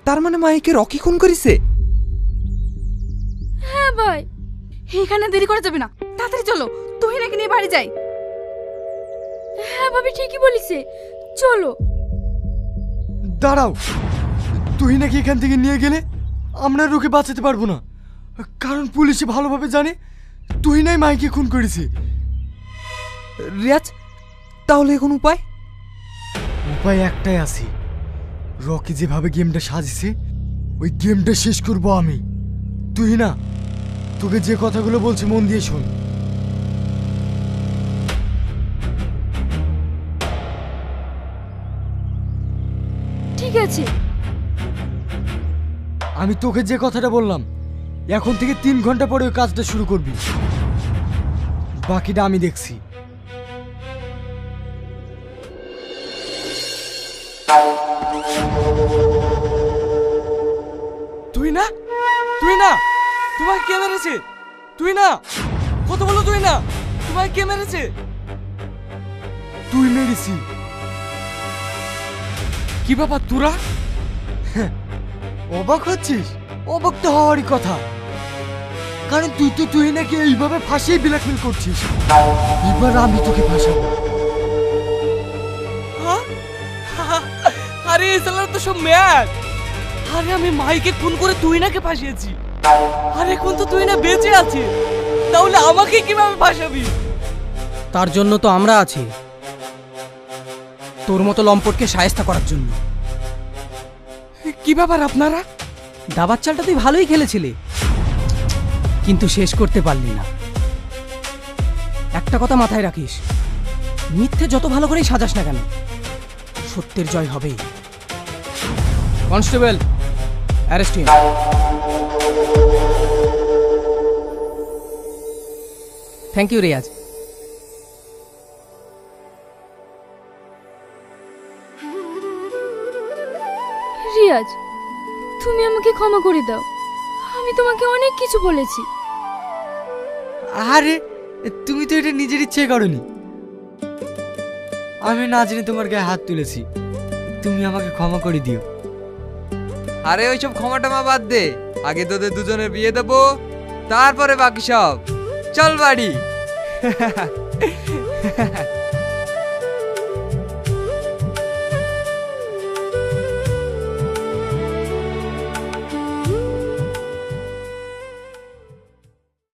তার মানে মাইকে রকি খুন করেছে? হ্যাঁ ভাই, এখানে দেরি করা যাবে না, তাড়াতাড়ি চলো তুহিনাকে নিয়ে বাড়ি যাই। হ্যাঁ ভাবি ঠিকই বলিছে, চলো। দাঁড়াও, তুই নাকি এখান থেকে নিয়ে গেলে আমরা রুকে বাঁচাতে পারবো না, কারণ পুলিশে ভালোভাবে জানে তুই নাই মাইকে খুন করেছে। রিয়াজ, তাহলে এখন উপায়? উপায় একটাই আছে, রকি যেভাবে গেমটা সাজিছে ওই গেমটা শেষ করব আমি। তুই না, তোকে যে কথাগুলো বলছি মন দিয়ে শোন। ঠিক আছে। আমি তোকে যে কথাটা বললাম এখন থেকে 3 ঘন্টা পরে ওই কাজটা শুরু করবি, বাকিটা আমি দেখছি। তুই না, তুই না, তোমায় কে মেরেছে? তুই না, কত বলো তুই না, তোমায় কে মেরেছে? তুই মেরেছি। কি ব্যাপার তোরা? অবাক হচ্ছিস? অবাক তো হওয়ারই কথা, কারণ তুই নাকি এইভাবে ফাঁসিয়ে ব্ল্যাকমেল করছিস। এবার আমি তোকে ফাঁসাবো। আরে এই শালারা তো সব ম্যাড। আরে আমি মাইকে খুন করে তুই নাকে ফাঁসিয়েছি, আর এখন তো তুই না বেঁচে আছে, তাহলে আমাকে কিভাবে ফাঁসাবি? তার জন্য তো আমরা আছি, তোর মতো লম্পটকে শায়েস্তা করার জন্য। কি ব্যাপার আপনারা? দাবার চালটা তুই ভালোই খেলেছিলি, কিন্তু শেষ করতে পারলি না। একটা কথা মাথায় রাখিস, মিথ্যে যত ভালো করেই সাজাস না কেন, সত্যের জয় হবেই। Constable, arrest him. Thank you Riyaz. Riyaz, তুমি আমাকে ক্ষমা করে দাও, আমি তোমাকে অনেক কিছু বলেছি। আরে তুমি তো এটা নিজের ইচ্ছে করনি, আমি না জেনে তোমার গায়ে হাত তুলেছি, তুমি আমাকে ক্ষমা করে দিও। আরে ওইসব ক্ষমা টমা বাদ দে, আগে তোদের দুজনের বিয়ে দেবো, তারপরে বাকি সব। চল বাড়ি।